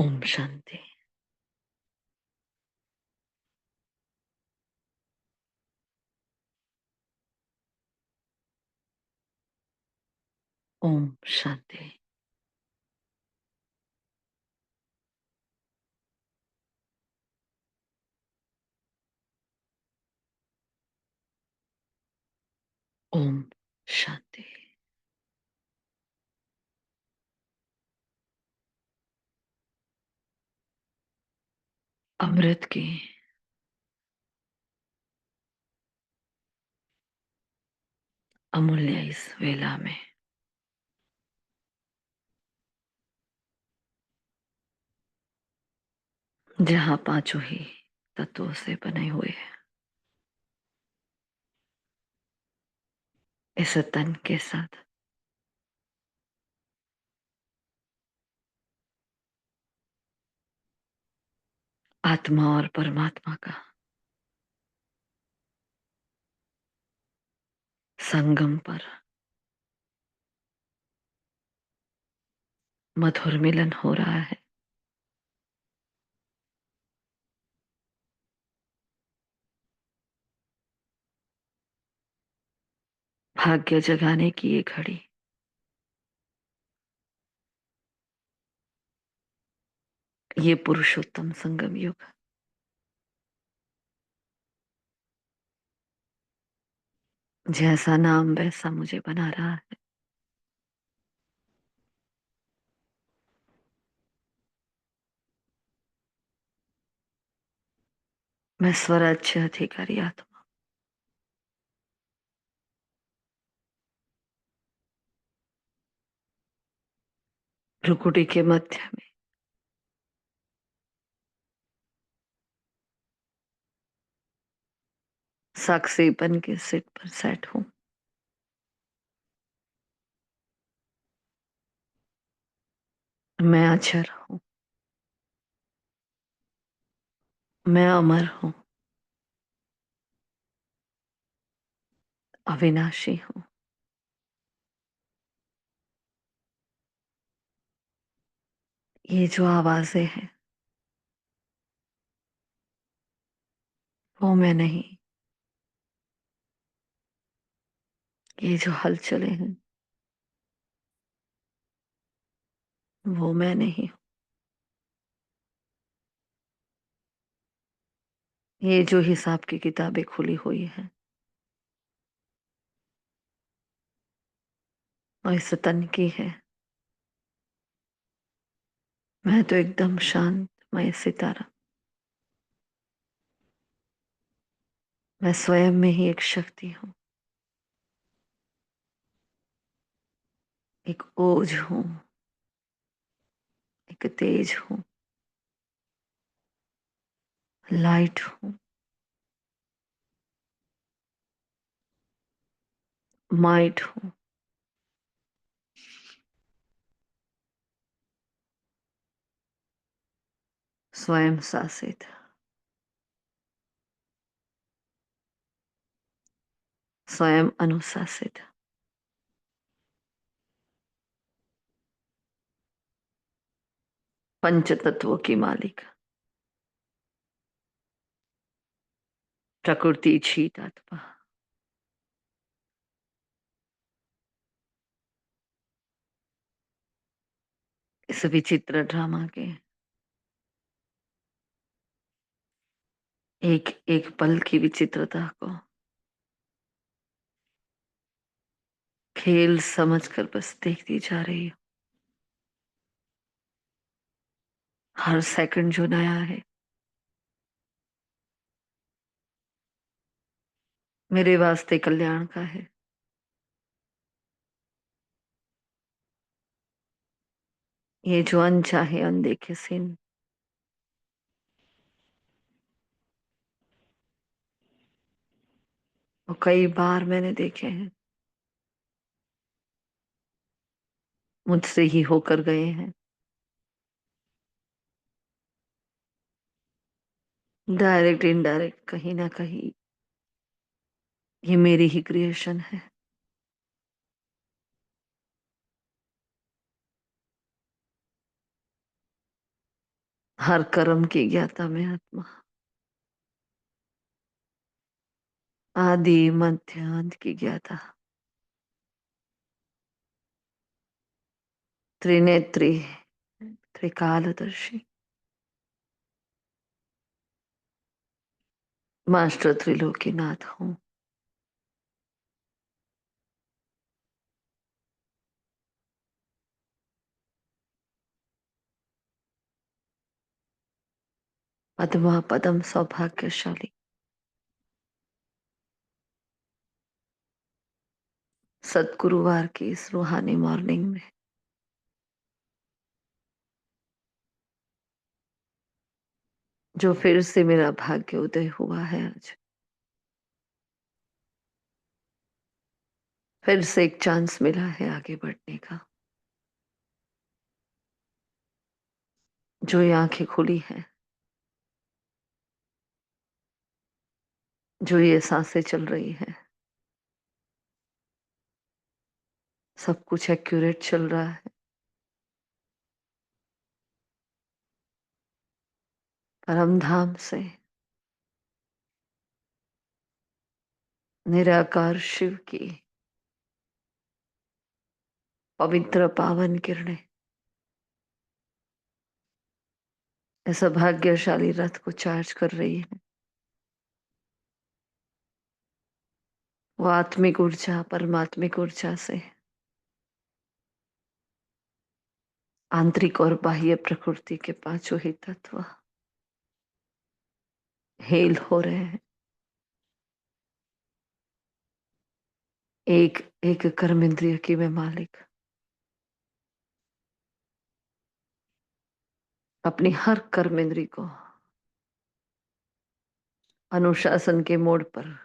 ओम शांति। ओम शांति। ओम शांति। अमृत की अमूल्य इस वेला में जहाँ पांचों ही तत्वों से बने हुए हैं, इस तन के साथ आत्मा और परमात्मा का संगम पर मधुर मिलन हो रहा है। भाग्य जगाने की ये घड़ी ये पुरुषोत्तम संगम युग जैसा नाम वैसा मुझे बना रहा है। मैं स्वराज्य अधिकारी आत्मा भ्रुकुटी के मध्य में साक्षी बन के सीट पर सेट हूं। मैं अक्षर हूं। मैं अमर हूं। अविनाशी हूं। ये जो आवाजें हैं वो मैं नहीं। ये जो हलचलें हैं वो मैं नहीं हूं। ये जो हिसाब की किताबें खुली हुई हैं और इस तन की है, मैं तो एकदम शांत मैं सितारा। मैं स्वयं में ही एक शक्ति हूँ, एक ओज हूँ, एक तेज हूँ, लाइट हूँ, माइट हूँ। स्वयं शासित, स्वयं अनुशासित, पंच तत्वों की मालिक, प्रकृति छीत आत्मा। इस विचित्र ड्रामा के एक एक पल की विचित्रता को खेल समझकर बस देखती जा रही हूँ। हर सेकंड जो नया है मेरे वास्ते कल्याण का है। ये जो अनचाहे अनदेखे सीन वो कई बार मैंने देखे हैं, मुझसे ही होकर गए हैं। डायरेक्ट इनडायरेक्ट कहीं ना कहीं ये मेरी ही क्रिएशन है। हर कर्म की ज्ञाता में आत्मा, आदि मध्य अंत की ज्ञाता, त्रिनेत्री, त्रिकालदर्शी, मास्टर त्रिलोकीनाथ हूँ। पद्मा पदम सौभाग्यशाली, सदगुरुवार की इस रूहानी मॉर्निंग में जो फिर से मेरा भाग्य उदय हुआ है आज, फिर से एक चांस मिला है आगे बढ़ने का। जो ये आंखें खुली हैं, जो ये सांसें चल रही हैं, सब कुछ एक्यूरेट चल रहा है। परम धाम से निराकार शिव की पवित्र पावन किरणें ऐसा भाग्यशाली रथ को चार्ज कर रही है। वो आत्मिक ऊर्जा परमात्मिक ऊर्जा से आंतरिक और बाह्य प्रकृति के पांचों ही तत्व हेल हो रहे हैं। एक एक कर्म इंद्रिय की मैं मालिक, अपनी हर कर्म इंद्रिय को अनुशासन के मोड पर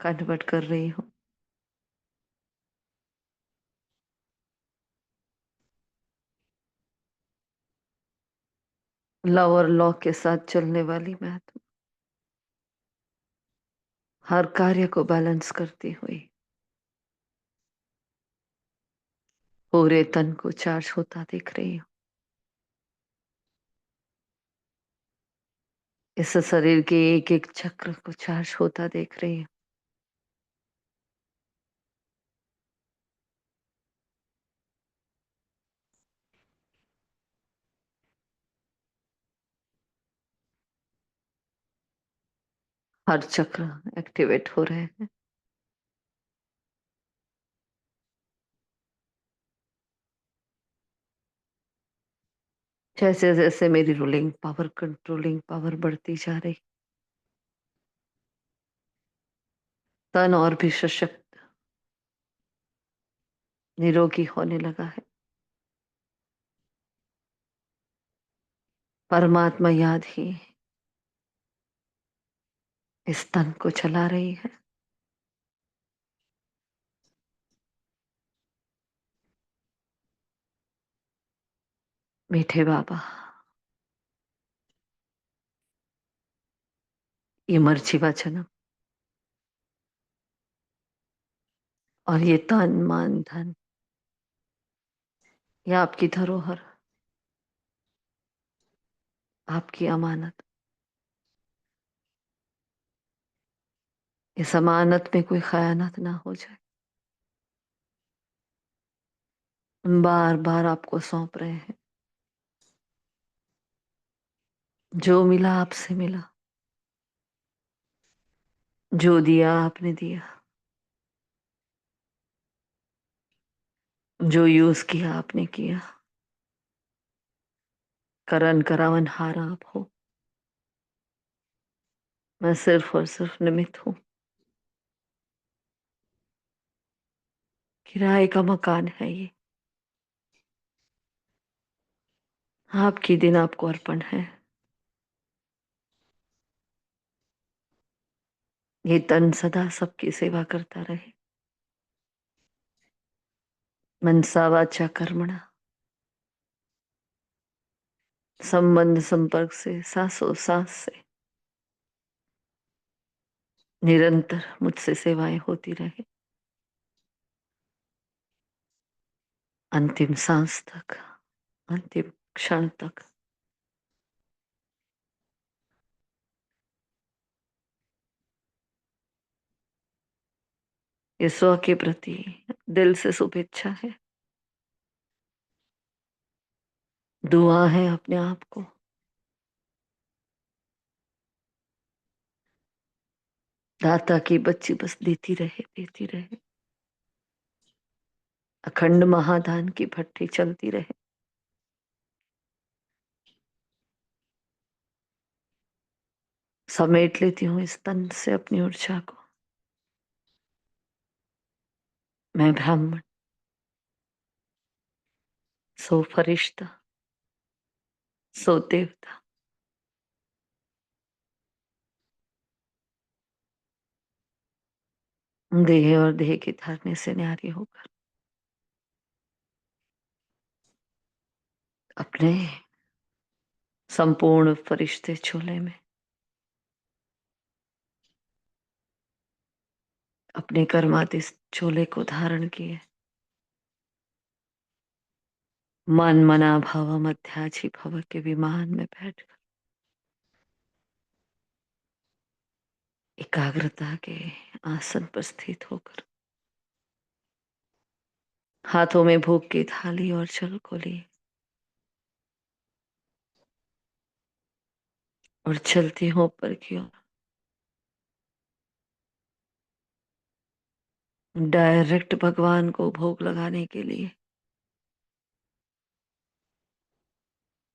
कन्वर्ट कर रही हूँ। लव और लॉ के साथ चलने वाली मैं तो हर कार्य को बैलेंस करती हुई पूरे तन को चार्ज होता दिख रही हूँ। इस शरीर के एक एक चक्र को चार्ज होता देख रही हूँ। हर चक्र एक्टिवेट हो रहे हैं। जैसे जैसे मेरी रूलिंग पावर कंट्रोलिंग पावर बढ़ती जा रही, तन और भी सशक्त निरोगी होने लगा है। परमात्मा याद ही इस तन को चला रही है। मीठे बाबा, ये मर्जी वचन और ये तन मान धन, ये आपकी धरोहर, आपकी अमानत। इस अमानत में कोई खयानत ना हो जाए। बार बार आपको सौंप रहे हैं। जो मिला आपसे मिला, जो दिया आपने दिया, जो यूज किया आपने किया। करन करावन हारा आप हो, मैं सिर्फ और सिर्फ निमित्त हूँ। किराए का मकान है ये, आपकी दिन आपको अर्पण है। ये तन सदा सबकी सेवा करता रहे, मनसा वाचा कर्मणा, संबंध संपर्क से सांसों सांस से निरंतर मुझसे सेवाएं होती रहे, अंतिम सांस तक, अंतिम क्षण तक। ये स्व के प्रति दिल से शुभेच्छा है, दुआ है अपने आप को। दाता की बच्ची बस देती रहे, देती रहे। अखंड महादान की भट्टी चलती रहे। समेट लेती हूँ इस तन से अपनी ऊर्जा को। मैं ब्राह्मण, सो फरिश्ता, सो देवता। देह और देह की धारने से न्यारी होकर अपने संपूर्ण फरिश्ते चोले में अपने कर्मातिस चोले को धारण किए। मन मना भाव मध्याजी भव के विमान में बैठकर एकाग्रता के आसन पर स्थित होकर हाथों में भोग की थाली और जल को लिए और चलती हूँ ऊपर की ओर, डायरेक्ट भगवान को भोग लगाने के लिए।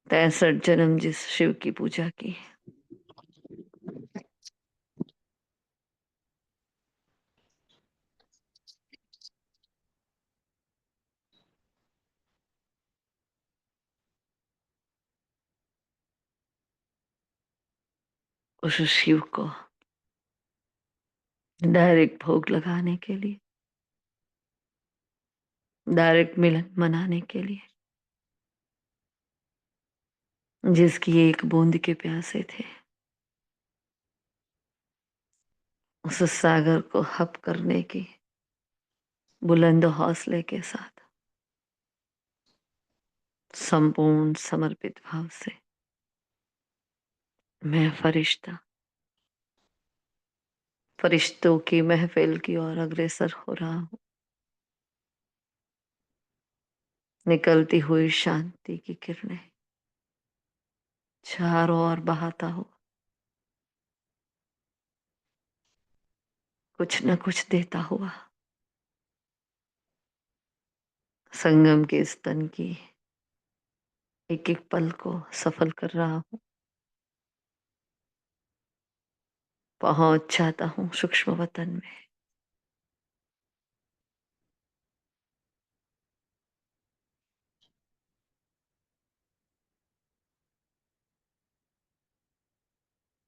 63 जन्म जिस शिव की पूजा की, उस शिव को डायरेक्ट भोग लगाने के लिए, डायरेक्ट मिलन मनाने के लिए, जिसकी एक बूंद के प्यासे थे, उस सागर को हप करने की बुलंद हौसले के साथ संपूर्ण समर्पित भाव से मैं फरिश्ता फरिश्तों की महफिल की ओर अग्रसर हो रहा हूं। निकलती हुई शांति की किरणें चारों ओर बहाता हो, कुछ न कुछ देता हुआ संगम के स्तन की एक एक पल को सफल कर रहा हूं। पहुंच जाता हूं सूक्ष्म वतन में।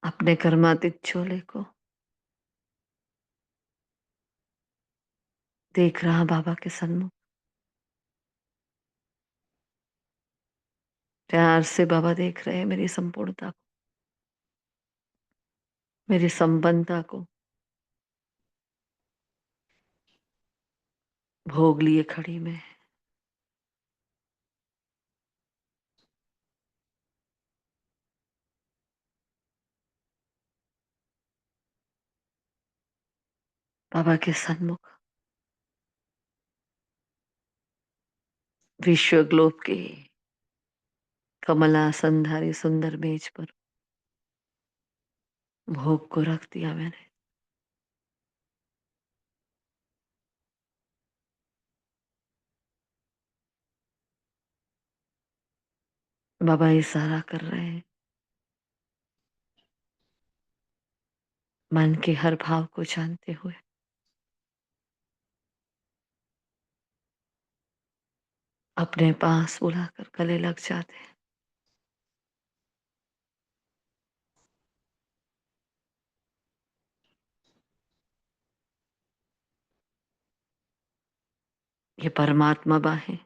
अपने कर्मातीत चोले को देख रहा बाबा के सन्मुख। प्यार से बाबा देख रहे हैं मेरी संपूर्णता को, मेरी संपन्नता को। भोग लिए खड़ी में बाबा के सन्मुख विश्व ग्लोब की कमलासनधारी सुंदर मेज पर भोग को रख दिया मैंने। बाबा इशारा कर रहे हैं, मन के हर भाव को जानते हुए अपने पास बुलाकर गले लग जाते हैं। ये परमात्मा बाहें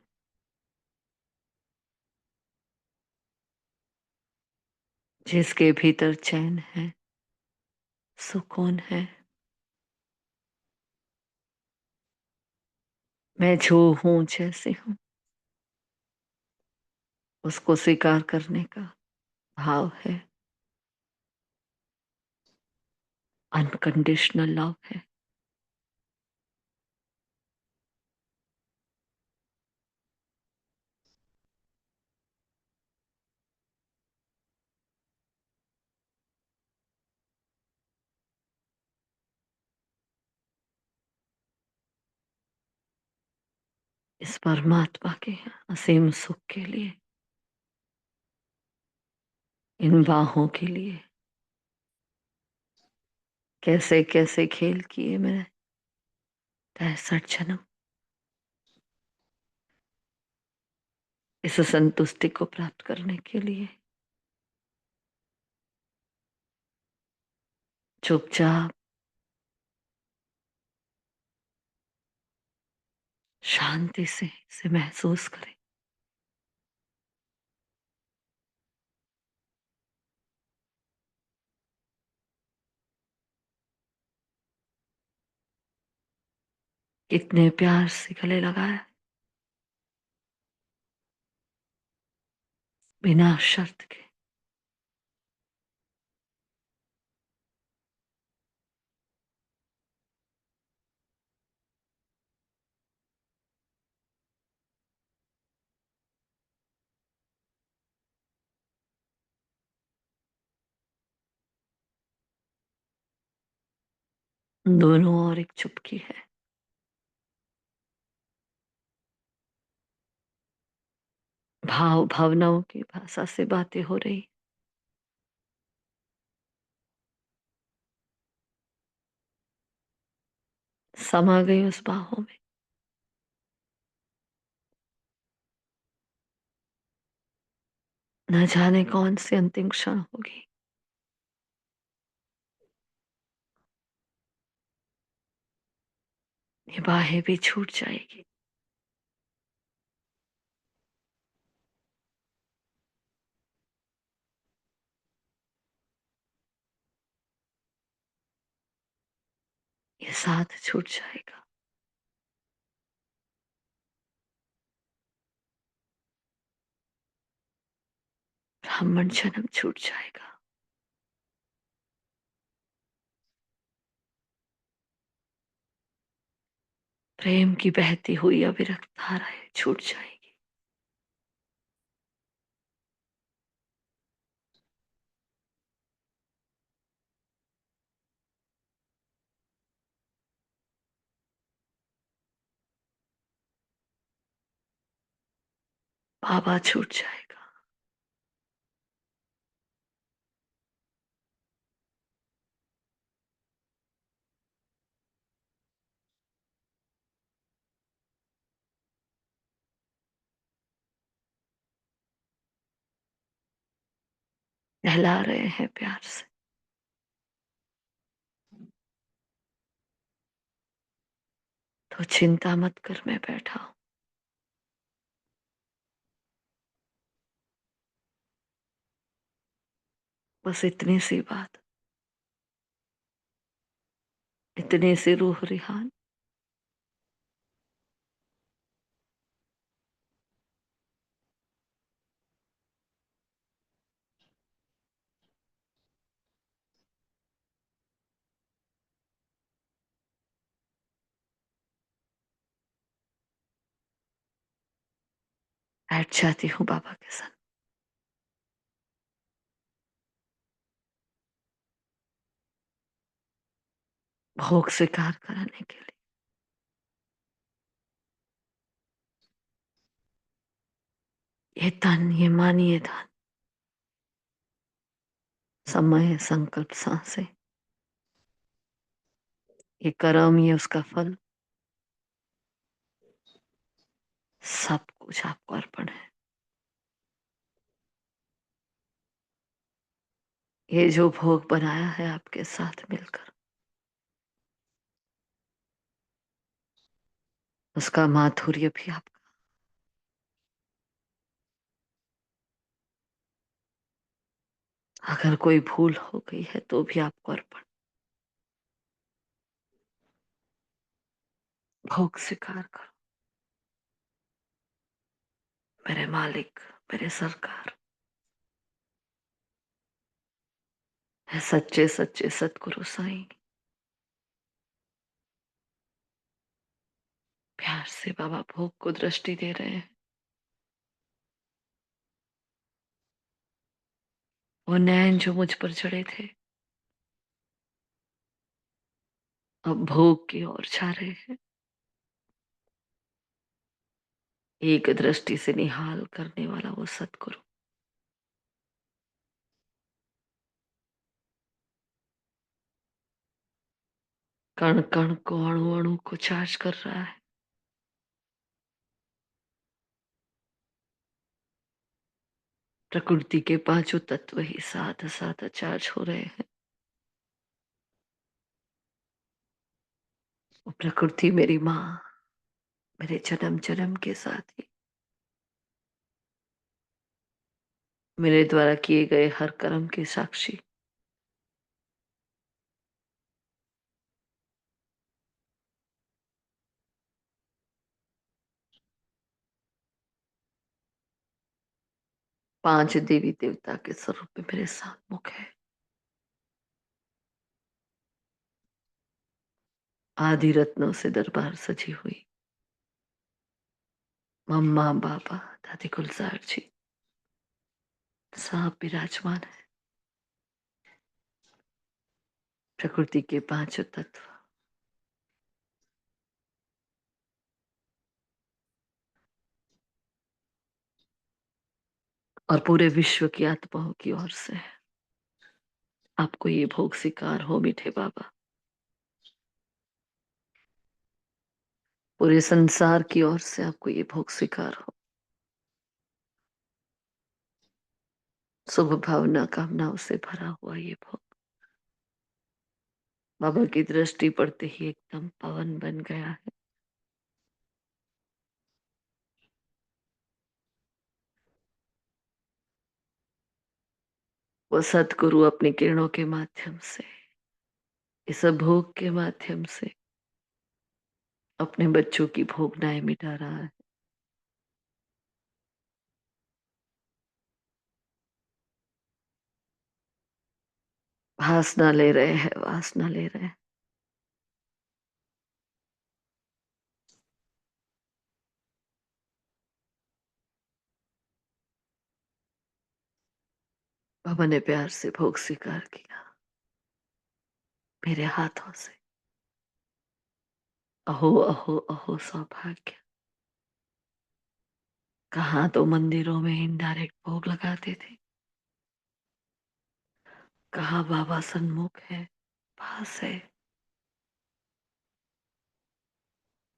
जिसके भीतर चैन है, सुकून है। मैं जो हूं जैसे हूं उसको स्वीकार करने का भाव है, अनकंडीशनल लव है। इस परमात्मा के असीम सुख के लिए, इन बाहों के लिए कैसे कैसे खेल किए मैंने 63 जन्म, इस संतुष्टि को प्राप्त करने के लिए। चुपचाप शांति से इसे महसूस करें। कितने प्यार से गले लगाया, बिना शर्त के। दोनों और एक चुपकी है। भाव भावनाओं की भाषा से बातें हो रही, समा गई उस बाहों में। न जाने कौन सी अंतिम क्षण होगी, ये बाहें भी छूट जाएगी। ये साथ छूट जाएगा। ब्राह्मण जन्म छूट जाएगा। प्रेम की बहती हुई अविरक्त धाराएं छूट जाएगी। बाबा छूट जाएगा। नहला रहे हैं प्यार से। तो चिंता मत कर, मैं बैठा हूं। बस इतनी सी बात, इतनी सी रूह रिहान। बैठ जाती हूँ बाबा के साथ। भोग स्वीकार कराने के लिए। ये तन, ये मन, ये धन, समय, संकल्प, सांसें, ये कर्म, ये उसका फल, सब कुछ आपको अर्पण है। ये जो भोग बनाया है आपके साथ मिलकर, उसका माधुर्य भी आपका। अगर कोई भूल हो गई है तो भी आपको अर्पण। भोग स्वीकार करो मेरे मालिक, मेरे सरकार, है सच्चे सच्चे सतगुरु साईं। प्यार से बाबा भोग को दृष्टि दे रहे हैं। वो नैन जो मुझ पर चढ़े थे, अब भोग की ओर जा रहे हैं। एक दृष्टि से निहाल करने वाला वो सद्गुरु। कण कण को, अणु अणु को चार्ज कर रहा है। प्रकृति के पांचों तत्व ही साथ साथ चार्ज हो रहे हैं। वो प्रकृति मेरी माँ, मेरे जन्म जन्म के साथी, मेरे द्वारा किए गए हर कर्म के साक्षी। 5 देवी देवता के स्वरूप में मेरे साथ मुख है। आदि रत्नों से दरबार सजी हुई मम्मा, बाबा, दादी गुलजार जी साहब विराजमान है। प्रकृति के पांचों तत्व और पूरे विश्व की आत्माओं की ओर से आपको ये भोग स्वीकार हो मीठे बाबा। पूरे संसार की ओर से आपको ये भोग स्वीकार हो। शुभ भावना कामनाओं से भरा हुआ ये भोग बाबा की दृष्टि पड़ते ही एकदम पवन बन गया है। वो सतगुरु अपनी किरणों के माध्यम से, इस भोग के माध्यम से अपने बच्चों की भोगनाएं मिटा रहा है। वासना ले रहे हैं, वासना ले रहे हैं। बाबा ने प्यार से भोग स्वीकार किया मेरे हाथों से। अहो अहो अहो सौभाग्य। कहाँ तो मंदिरों में इनडायरेक्ट भोग लगाते थे, कहाँ बाबा सन्मुख है, पास है।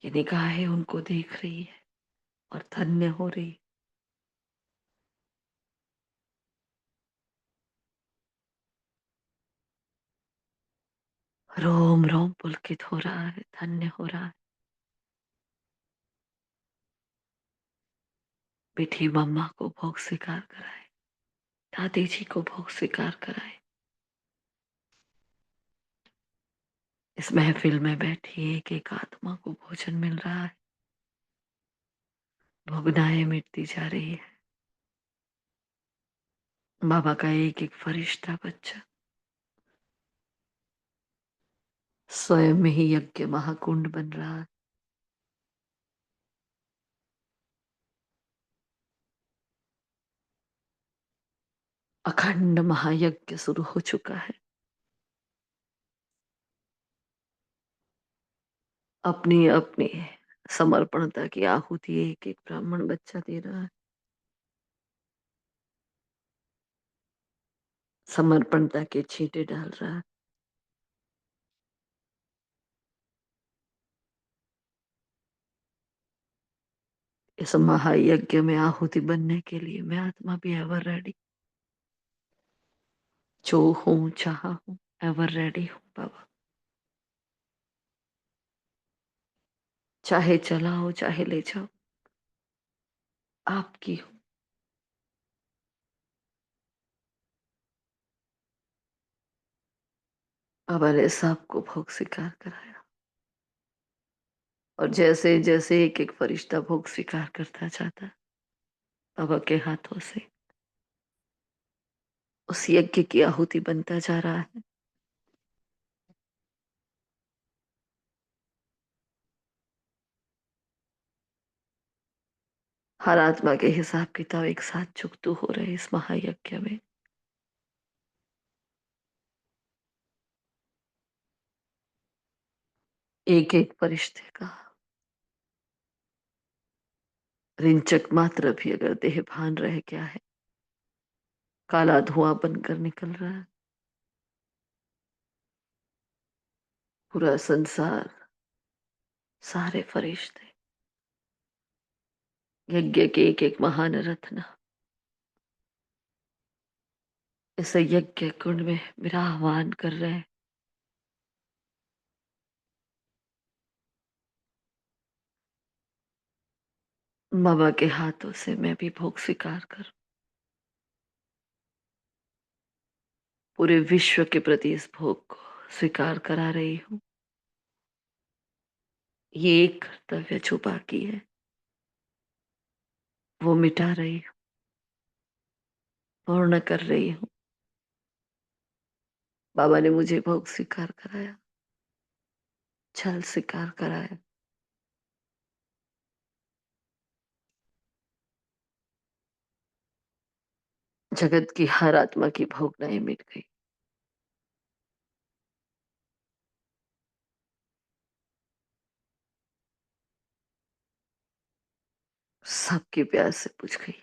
ये निगाहें उनको देख रही है और धन्य हो रही। रोम रोम पुलकित हो रहा है, धन्य हो रहा है। बेटी मम्मा को भोग स्वीकार कराए, दादी जी को भोग स्वीकार कराए। इस महफिल में बैठी एक एक आत्मा को भोजन मिल रहा है। भोगनाएं मिटती जा रही है। बाबा का एक एक फरिश्ता बच्चा स्वयं में ही यज्ञ महाकुंड बन रहा है। अखंड महायज्ञ शुरू हो चुका है। अपनी अपनी समर्पणता की आहुति एक एक ब्राह्मण बच्चा दे रहा है। समर्पणता के छींटे डाल रहा है। इस महायज्ञ में आहुति बनने के लिए मैं आत्मा भी एवर रेडी, जो हूं चाहा हूं, एवर रेडी हूं बाबा। चाहे चलाओ चाहे ले जाओ, आपकी हूं। बाबा ने सबको भोग स्वीकार कराया और जैसे जैसे एक एक फरिश्ता भोग स्वीकार करता जाता बाबा के हाथों से उस यज्ञ की आहुति बनता जा रहा है। हर आत्मा के हिसाब किताब एक साथ चुकतू हो रहे इस महायज्ञ में। एक एक फरिश्ते का रिंचक मात्र भी अगर देह भान रह गया है, काला धुआं बनकर निकल रहा है। पूरा संसार, सारे फरिश्ते, यज्ञ के एक एक महान रत्न इस यज्ञ कुंड में मेरा आह्वान कर रहे हैं। बाबा के हाथों से मैं भी भोग स्वीकार करूं। पूरे विश्व के प्रति इस भोग को स्वीकार करा रही हूं। ये एक कर्तव्य जो बाकी है वो मिटा रही हूं, पूर्ण कर रही हूं। बाबा ने मुझे भोग स्वीकार कराया, छल स्वीकार कराया। जगत की हर आत्मा की भोगनाएं मिट गई। सबकी प्यास से बुझ गई।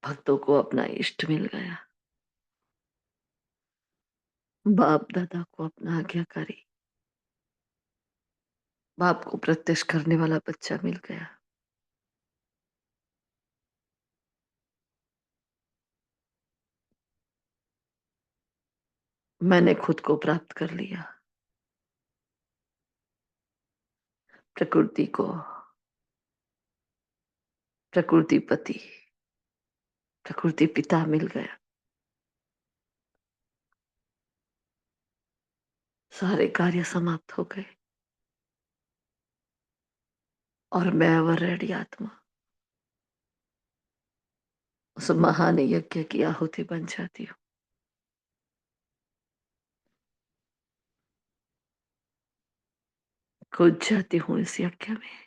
भक्तों को अपना इष्ट मिल गया। बाप दादा को अपना आज्ञाकारी, बाप को प्रत्यक्ष करने वाला बच्चा मिल गया। मैंने खुद को प्राप्त कर लिया। प्रकृति को, प्रकृति पति, प्रकृति पिता मिल गया। सारे कार्य समाप्त हो गए और मैं वह रेडी आत्मा उस महान यज्ञ की आहुति बन जाती हूँ। कूद जाती हूँ इस यज्ञ में।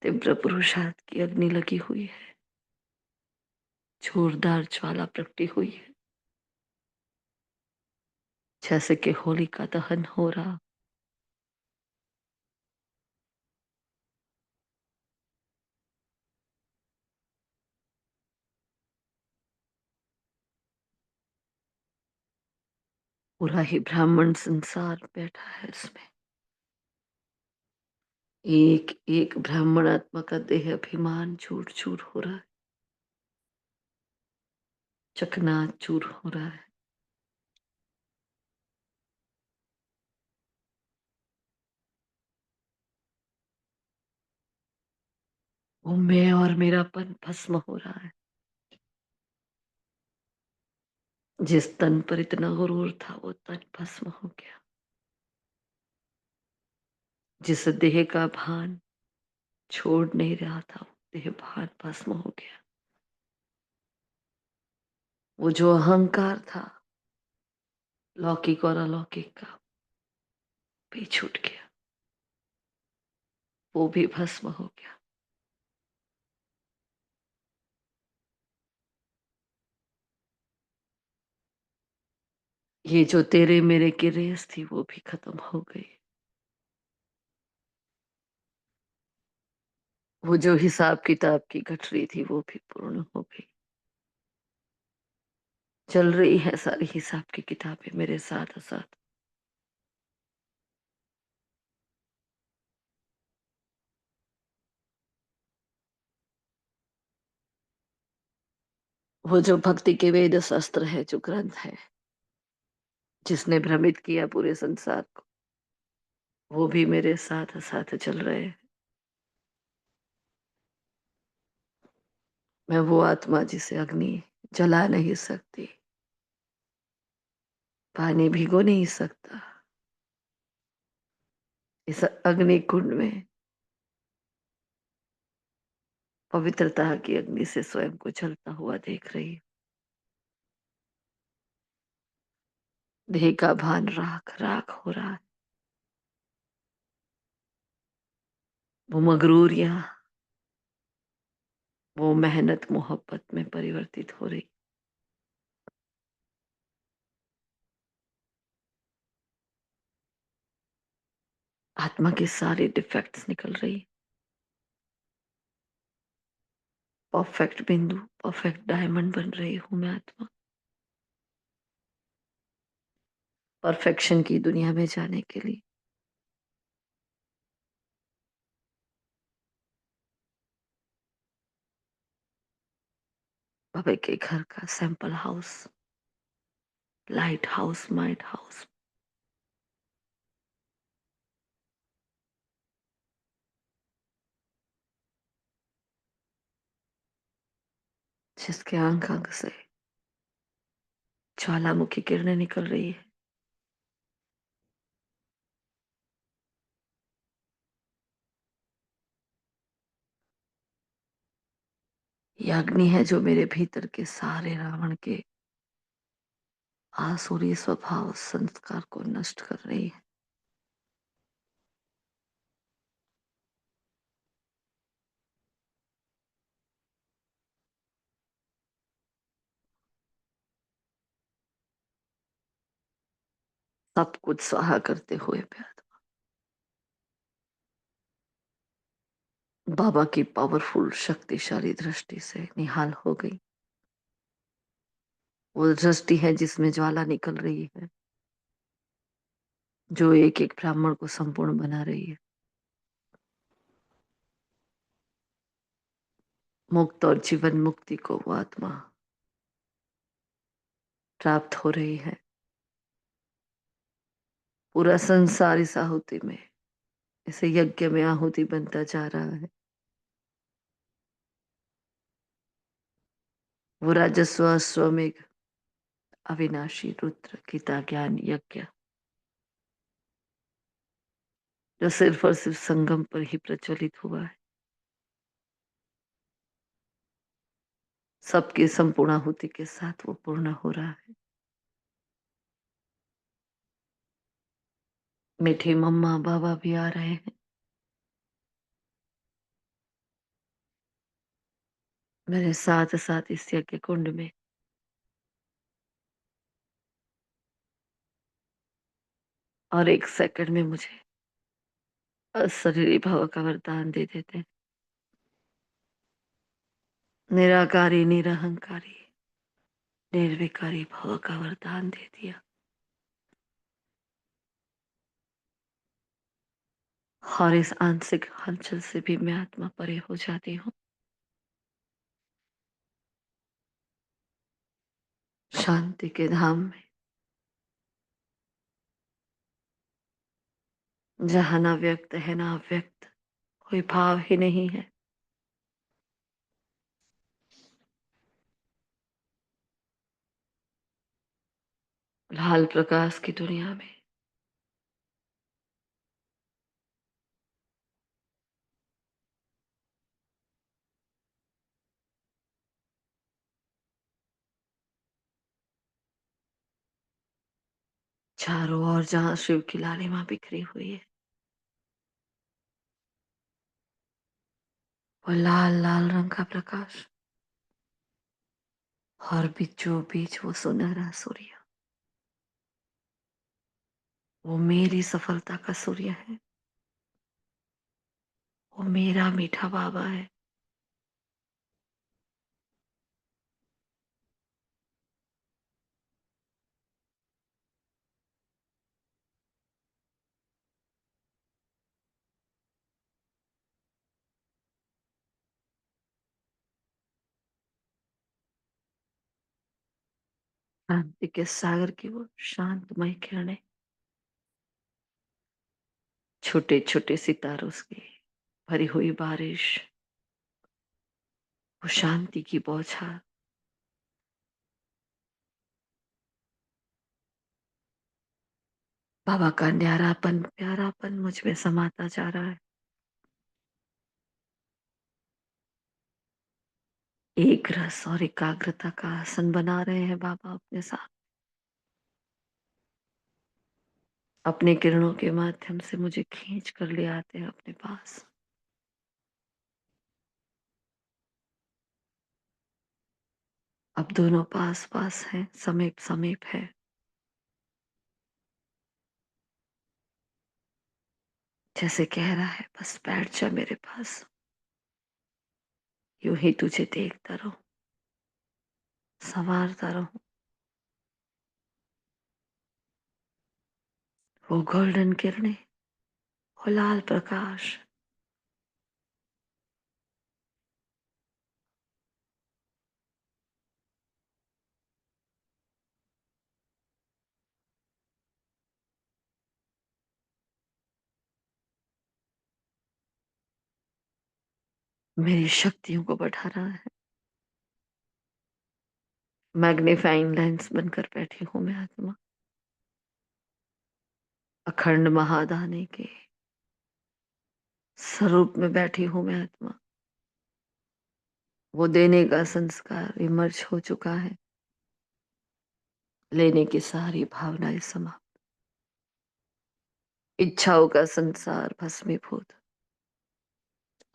तीव्र पुरुषार्थ की अग्नि लगी हुई है, जोरदार ज्वाला प्रकटी हुई है, जैसे कि होली का दहन हो रहा। पूरा ही ब्राह्मण संसार बैठा है इसमें। एक एक ब्राह्मण आत्मा का देह अभिमान चूर चूर हो रहा है, चकनाचूर हो रहा है। वो मैं और मेरापन भस्म हो रहा है। जिस तन पर इतना गुरूर था वो तन भस्म हो गया। जिस देह का भान छोड़ नहीं रहा था वो देह भान भस्म हो गया। वो जो अहंकार था लौकिक और अलौकिक का भी छूट गया, वो भी भस्म हो गया। ये जो तेरे मेरे की रेस थी वो भी खत्म हो गई। वो जो हिसाब किताब की गठरी थी वो भी पूर्ण हो गई। चल रही है सारी हिसाब की किताबें मेरे साथ साथ। वो जो भक्ति के वेद शास्त्र है, जो ग्रंथ है, जिसने भ्रमित किया पूरे संसार को, वो भी मेरे साथ साथ चल रहे हैं। मैं वो आत्मा जिसे अग्नि जला नहीं सकती, पानी भिगो नहीं सकता, इस अग्नि कुंड में पवित्रता की अग्नि से स्वयं को जलता हुआ देख रही हूँ। देह का भान राख राख हो रहा है। वो मगरूरियां, वो मेहनत मोहब्बत में परिवर्तित हो रही। आत्मा के सारे डिफेक्ट्स निकल रही। परफेक्ट बिंदु, परफेक्ट डायमंड बन रही हूँ मैं आत्मा। परफेक्शन की दुनिया में जाने के लिए। बाबा के घर का sample house, light house, might house, जिसके अंग अंग से ज्वालामुखी किरणें निकल रही है। ये अग्नि है जो मेरे भीतर के सारे रावण के आसुरी स्वभाव संस्कार को नष्ट कर रही है। सब कुछ स्वाहा करते हुए प्यार। बाबा की पावरफुल शक्तिशाली दृष्टि से निहाल हो गई। वो दृष्टि है जिसमें ज्वाला निकल रही है, जो एक एक ब्राह्मण को संपूर्ण बना रही है। मुक्त और जीवन मुक्ति को वो आत्मा प्राप्त हो रही है। पूरा संसार इस आहुति में, इसे यज्ञ में आहुति बनता जा रहा है। वो राजस्व अश्वमेघ अविनाशी रुद्र गीता ज्ञान यज्ञ, जो सिर्फ और सिर्फ संगम पर ही प्रचलित हुआ है, सबकी संपूर्ण आहुति के साथ वो पूर्ण हो रहा है। मीठी मम्मा बाबा भी आ रहे हैं मेरे साथ साथ इस यज्ञ कुंड में। और एक सेकंड में मुझे अशरीरी भाव का वरदान दे देते हैं। निराकारी निरहंकारी निर्विकारी भाव का वरदान दे दिया। और इस आंशिक हलचल से भी मैं आत्मा परे हो जाती हूँ। शांति के धाम में, जहां ना व्यक्त है ना अव्यक्त, कोई भाव ही नहीं है। लाल प्रकाश की दुनिया में चारों ओर जहां शिव की लालिमा बिखरी हुई है, वो लाल लाल रंग का प्रकाश, और बीचों बीच वो सुनहरा सूर्य, वो मेरी सफलता का सूर्य है। वो मेरा मीठा बाबा है। शांति के सागर की वो शांतमय किरणें, छोटे छोटे सितारों की भरी हुई बारिश, वो शांति की बौछार, बाबा का न्यारापन प्यारापन मुझ में समाता जा रहा है। एक रस और एकाग्रता का आसन बना रहे हैं बाबा अपने साथ। अपने किरणों के माध्यम से मुझे खींच कर ले आते हैं अपने पास। अब दोनों पास पास हैं, समीप समीप है। जैसे कह रहा है बस बैठ जा मेरे पास, यूं ही तुझे देखता रहूं, संवारता रहूं। वो गोल्डन किरणें, वो लाल प्रकाश, मेरी शक्तियों को बढ़ा रहा है। मैग्नीफाइंग लेंस बनकर बैठी हूं मैं आत्मा, अखंड महादानी के स्वरूप में बैठी हूं मैं आत्मा। वो देने का संस्कार विमर्श हो चुका है, लेने की सारी भावनाएं समाप्त, इच्छाओं का संसार भस्मीभूत,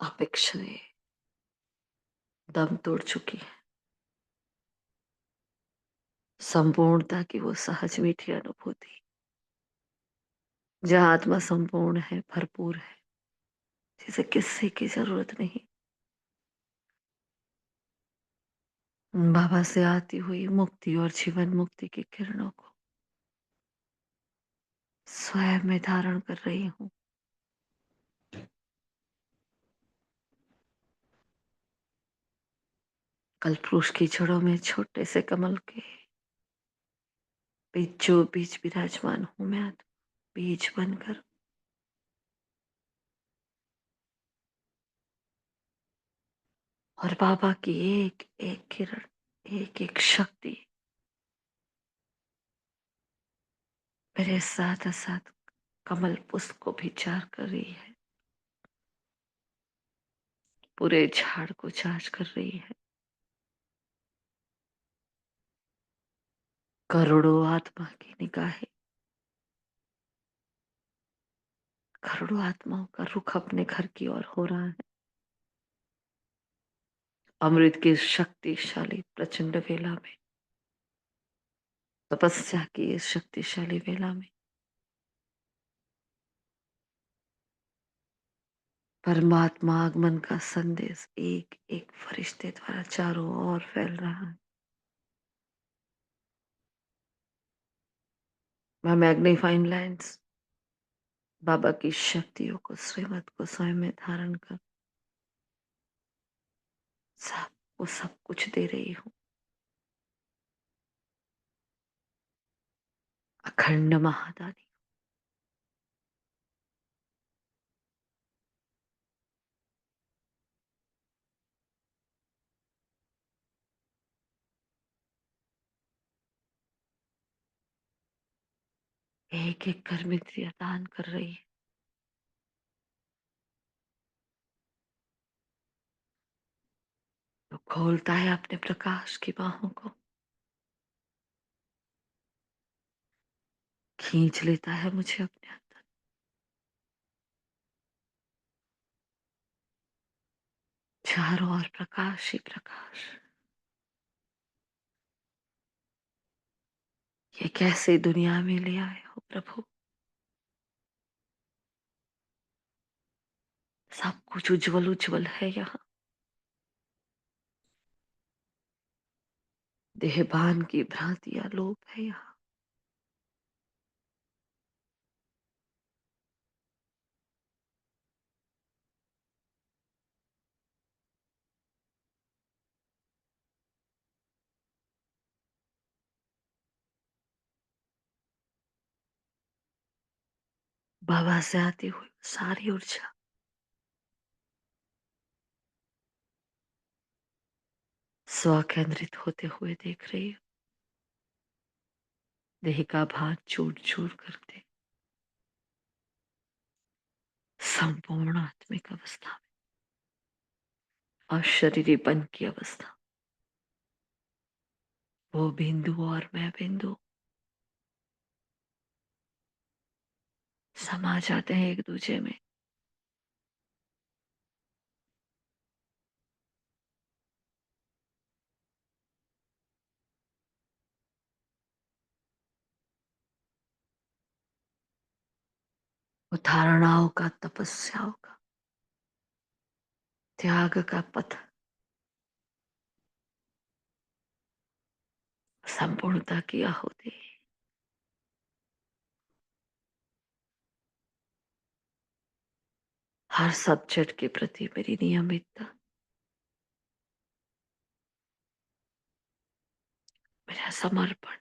अपेक्षाएं दम तोड़ चुकी है। संपूर्णता की वो सहज मीठी अनुभूति, जहाँ आत्मा संपूर्ण है, भरपूर है, जिसे किसी की जरूरत नहीं। बाबा से आती हुई मुक्ति और जीवन मुक्ति की किरणों को स्वयं में धारण कर रही हूँ। कल्पवृक्ष की जड़ों में छोटे से कमल के बीचों बीच विराजमान हूं मैं आत्मा, बीज बनकर। और बाबा की एक एक किरण, एक एक शक्ति मेरे साथ साथ कमल पुष्प को भी चार कर रही है, पूरे झाड़ को चार्ज कर रही है। करोड़ों आत्मा की निगाहें, करोड़ों आत्माओं का रुख अपने घर की ओर हो रहा है। अमृत की शक्तिशाली प्रचंड वेला में, तपस्या की इस शक्तिशाली वेला में परमात्मा आगमन का संदेश एक एक फरिश्ते द्वारा चारों ओर फैल रहा है। मैं मैग्नीफाइंग लेंस बाबा की शक्तियों को, श्रीमत को स्वयं में धारण कर सबको सब कुछ दे रही हूँ। अखंड महादानी, एक एक कर इंद्रियां दान कर रही है। तो खोलता है अपने प्रकाश की बाहों को, खींच लेता है मुझे अपने अंदर। चारों ओर प्रकाश ही प्रकाश। ये कैसे दुनिया में ले आए हो प्रभु। सब कुछ उज्जवल उज्जवल है यहाँ। देहभान की भ्रांतियां लोप है यहाँ। बाबा से आती हुई सारी ऊर्जा स्व केंद्रित होते हुए देख रही हूँ। देह का भार चूर चूर करते संपूर्ण आत्मिक अवस्था में, अशरीरीपन की अवस्था, वो बिंदु और मैं बिंदु समा जाते हैं एक दूसरे में। वो धारणाओं का, तपस्याओं का, त्याग का पथ संपूर्णता की आहुति। हर सब्जेक्ट के प्रति मेरी नियमितता, मेरा समर्पण,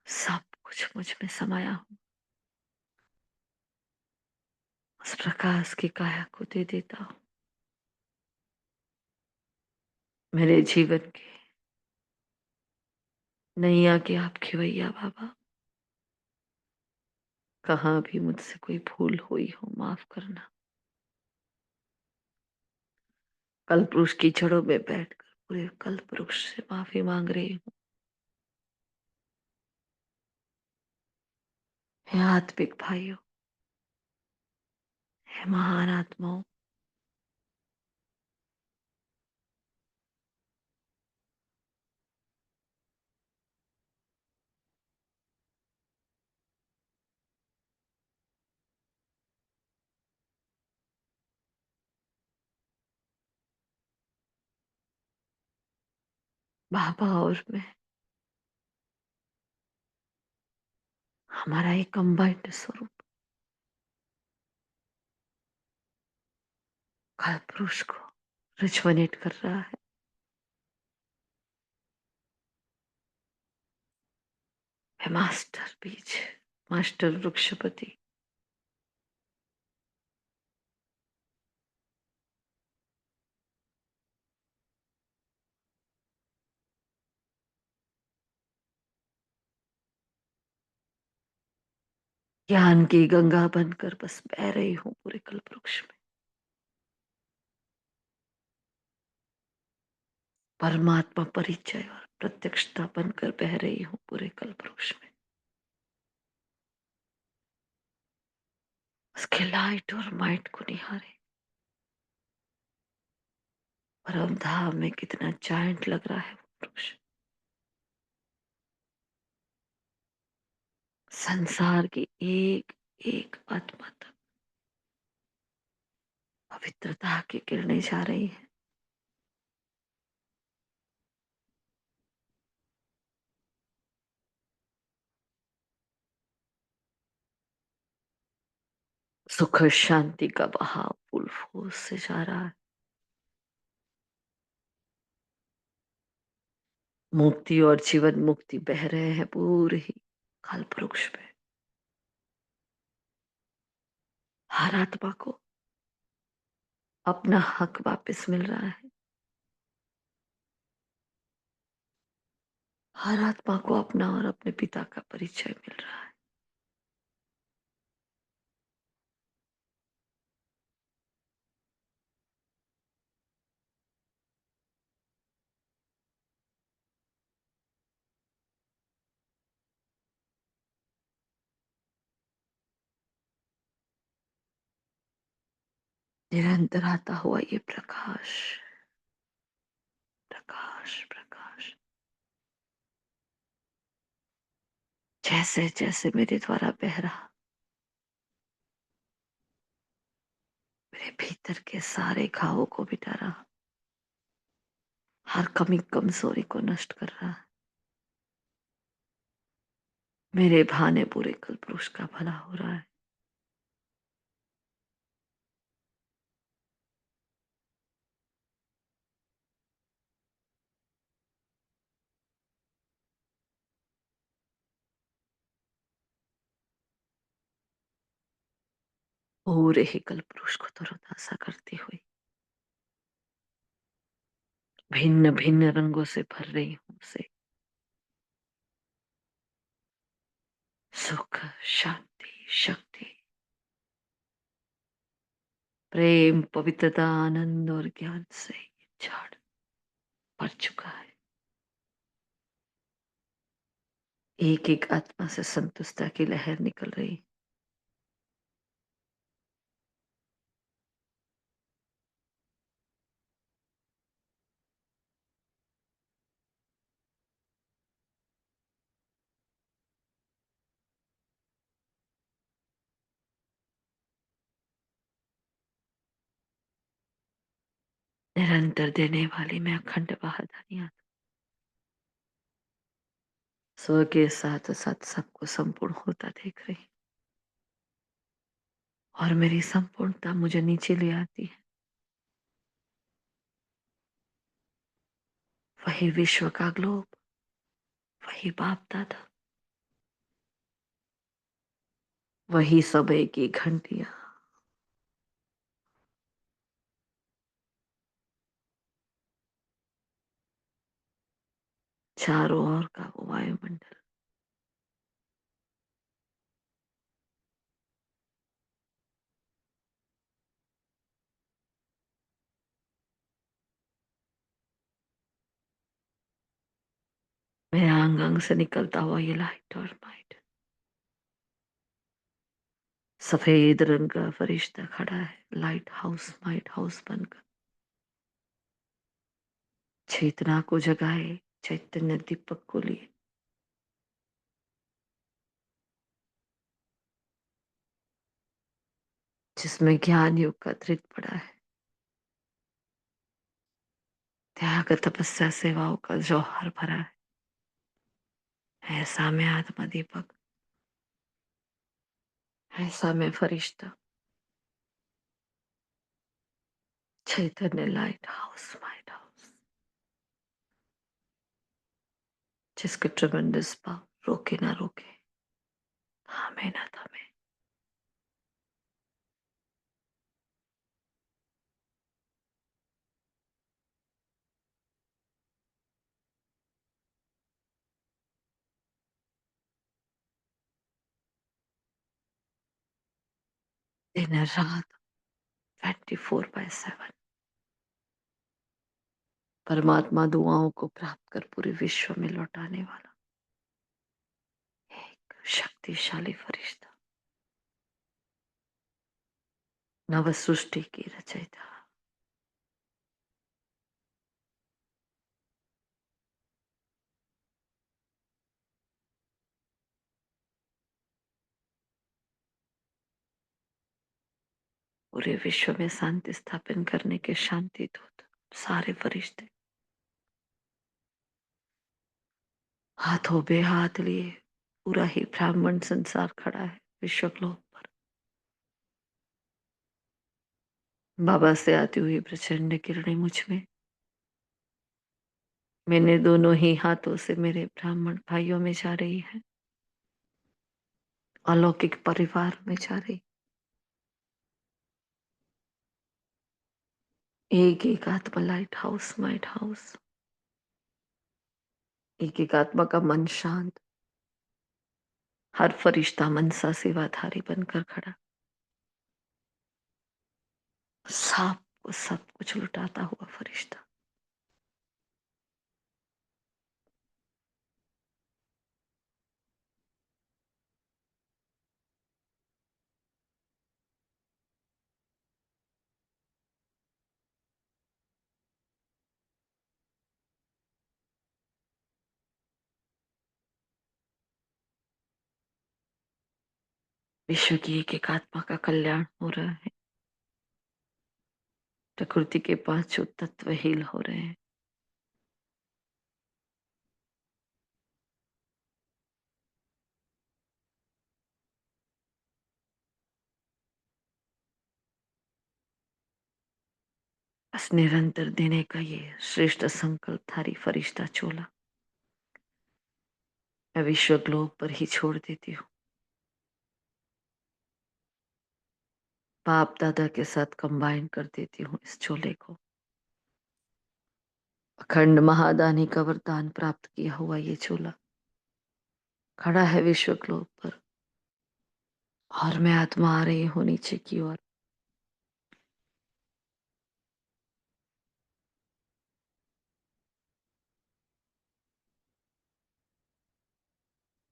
सब कुछ मुझ में समाया हूँ। उस प्रकाश की काया को दे देता हूँ। मेरे जीवन के नैया की आप खिवैया बाबा, कहाँ भी मुझसे कोई भूल हुई हो माफ करना। कल्प वृक्ष की जड़ों में बैठकर पूरे कल्प वृक्ष से माफी मांग रही हूँ। हे आत्मिक भाइयों, हे महान आत्माओं, बाबा और मैं, हमारा एक कंबाइंड स्वरूप कल्प वृक्ष को रिजोनेट कर रहा है। हे मास्टर बीज, मास्टर वृक्षपति, ज्ञान की गंगा बनकर बस बह रही हूँ पूरे कल्प वृक्ष में। परमात्मा परिचय और प्रत्यक्षता बनकर बह रही हूँ पूरे कल्प वृक्ष में। उसके लाइट और माइट को निहारे। परम धाम में कितना जायंट लग रहा है वो वृक्ष। संसार की एक एक आत्मा तक पवित्रता की किरणें जा रही है। सुख शांति का बहाव फूल फूल से जा रहा है। मुक्ति और जीवन मुक्ति बह रहे हैं पूरे ही कल्प वृक्ष में। हर आत्मा को अपना हक वापस मिल रहा है। हर आत्मा को अपना और अपने पिता का परिचय मिल रहा है। निरंतर आता हुआ ये प्रकाश, प्रकाश, प्रकाश जैसे जैसे मेरे द्वारा बह रहा, मेरे भीतर के सारे घावों को मिटा रहा, हर कमी कमजोरी को नष्ट कर रहा है। मेरे भाने पूरे कल्पवृक्ष का भला हो रहा है। पूरे ही कल्पवृक्ष को तरोताजा करती हुई भिन्न भिन्न रंगों से भर रही हूँ उसे। सुख, शांति, शक्ति, प्रेम, पवित्रता, आनंद और ज्ञान से ये झाड़ भर चुका है। एक एक आत्मा से संतुष्टता की लहर निकल रही। निरंतर देने वाली मैं अखंड वरदानी आत्मा स्व के साथ साथ सबको संपूर्ण होता देख रही, और मेरी संपूर्णता मुझे नीचे ले आती है। वही विश्व का ग्लोब, वही बाप दादा, वही समय की घंटियां, चारों ओर का वो वायुमंडल, मेरे अंग अंग से निकलता हुआ ये लाइट और माइट, सफेद रंग का फरिश्ता खड़ा है लाइट हाउस माइट हाउस बनकर, चेतना को जगाए, चैतन्य दीपक को लिए, जिसमें ज्ञान योग का धृत पड़ा है, त्याग तपस्या सेवाओं का जौहर भरा है। ऐसा में आत्मा दीपक, ऐसा में फरिश्ता, चैतन्य लाइट हाउस माइट हाउस, जिसके ट्रमेंडस पावर रोके ना रोके, थामे ना थमे। दिन रात 24/7 परमात्मा दुआओं को प्राप्त कर पूरे विश्व में लौटाने वाला एक शक्तिशाली फरिश्ता, नव सृष्टि की रचयिता, पूरे विश्व में शांति स्थापन करने के शांति दूत सारे फरिश्ते हाथों पे हाथ लिए, पूरा ही ब्राह्मण संसार खड़ा है विश्व ग्लोब पर। बाबा से आती हुई प्रचंड किरणें मुझ में, मैंने दोनों ही हाथों से मेरे ब्राह्मण भाइयों में जा रही है, अलौकिक परिवार में जा रही, एक एक आत्मा लाइट हाउस माइट हाउस, एक एक आत्मा का मन शांत, हर फरिश्ता मनसा सेवाधारी बनकर खड़ा, सब कुछ लुटाता हुआ फरिश्ता। विश्व की एक एक आत्मा का कल्याण हो रहा है, प्रकृति के पांचों तत्व हील हो रहे हैं, बस निरंतर देने का ये श्रेष्ठ संकल्पधारी फरिश्ता चोला मैं विश्व ग्लोब पर ही छोड़ देती हूँ, बाप दादा के साथ कंबाइन कर देती हूँ इस चोले को। अखंड महादानी का वरदान प्राप्त किया हुआ ये चोला खड़ा है विश्व ग्लोब पर, और मैं आत्मा आ रही हूँ नीचे की ओर,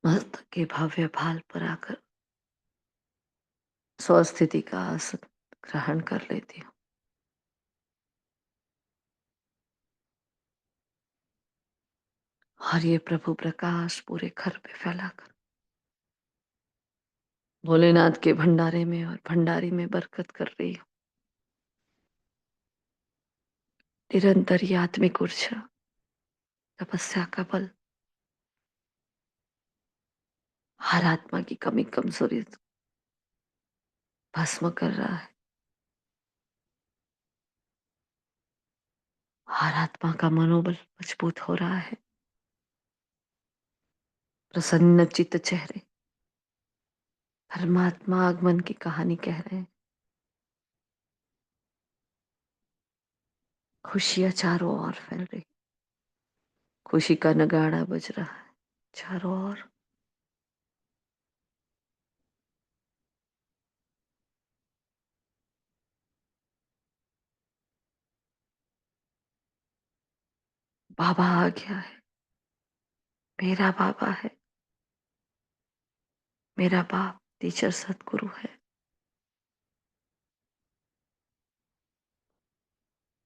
मस्तक के भव्य भाल पर आकर स्वस्थिति का आसन ग्रहण कर लेती हूँ, और ये प्रभु प्रकाश पूरे घर पे फैलाकर भोलेनाथ के भंडारे में और भंडारी में बरकत कर रही हूँ। निरंतर ये आत्मिक ऊर्जा, तपस्या का बल हर आत्मा की कमी कमजोरी भस्म कर रहा है। हर आत्मा का मनोबल मजबूत हो रहा है। प्रसन्न चित्त चेहरे परमात्मा आगमन की कहानी कह रहे हैं। खुशियां चारों ओर फैल रही, खुशी का नगाड़ा बज रहा है चारों ओर। बाबा आ गया है, मेरा बाबा है, मेरा बाप टीचर सतगुरु है।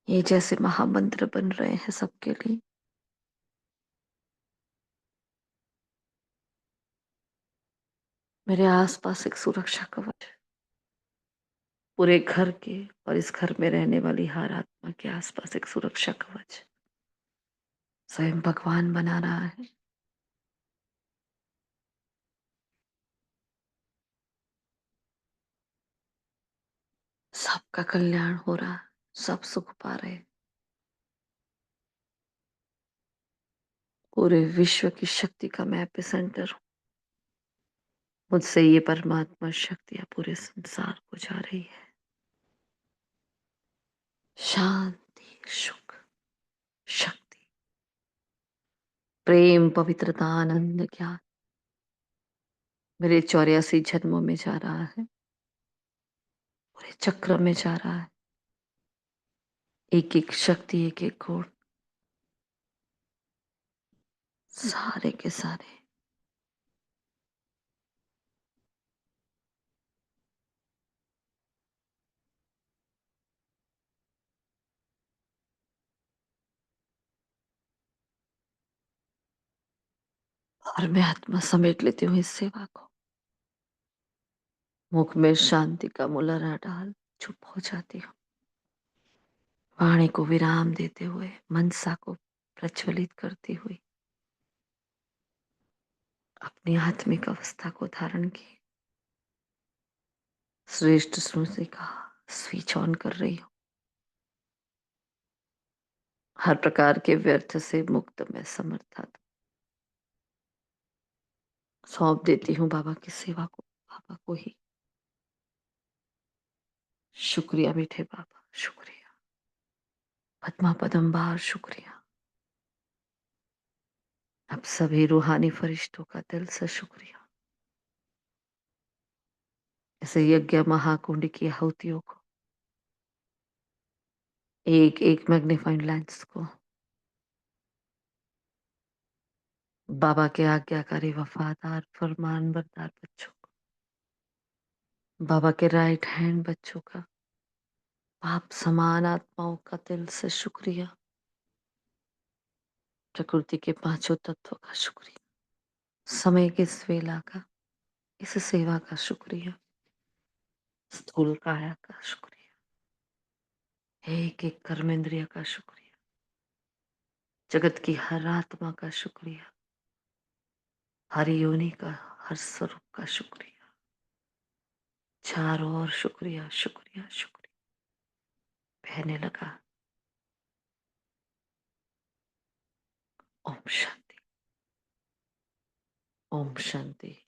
ये जैसे महामंत्र बन रहे हैं सबके लिए। मेरे आसपास एक सुरक्षा कवच है, पूरे घर के और इस घर में रहने वाली हर आत्मा के आसपास एक सुरक्षा कवच स्वयं भगवान बना रहा है। सबका कल्याण हो रहा है, सब सुख पा रहे हैं। पूरे विश्व की शक्ति का मैं एपिसेंटर हूँ। मुझसे ये परमात्मा शक्तियां पूरे संसार को जा रही है। शांति, सुख, शक्ति, प्रेम, पवित्रता, आनंद, ज्ञान मेरे 84 जन्मों में जा रहा है, पूरे चक्र में जा रहा है। एक एक शक्ति, एक एक गुण, सारे के सारे और मैं आत्मा समेट लेती हूँ इस सेवा को। मुख में शांति का मुलरा डाल चुप हो जाती हूँ। वाणी को विराम देते हुए मनसा को प्रज्वलित करती हुई अपनी आत्मिक अवस्था को धारण की श्रेष्ठ स्मृति का स्विच ऑन कर रही हूँ। हर प्रकार के व्यर्थ से मुक्त मैं समर्था सौंप देती हूँ बाबा की सेवा को, बाबा को ही। शुक्रिया मीठे बाबा, शुक्रिया पद्मा पदम्बार, शुक्रिया। अब सभी रूहानी फरिश्तों का दिल से शुक्रिया। ऐसे यज्ञ महाकुंड की आहुतियों को एक एक मैग्नीफाइंग लेंस को बाबा के आज्ञाकारी वफादार फरमान बरदार बच्चों को, बाबा के राइट हैंड बच्चों का, पाप समान आत्माओं का दिल से शुक्रिया। प्रकृति के पांचों तत्वों का शुक्रिया, समय की इस वेला का, इस सेवा का शुक्रिया, स्थूल काया का शुक्रिया, एक एक कर्मेंद्रिय का शुक्रिया, जगत की हर आत्मा का शुक्रिया, हर योनि का, हर स्वरूप का शुक्रिया। चारों ओर शुक्रिया, शुक्रिया, शुक्रिया बहने लगा। ओम शांति, ओम शांति।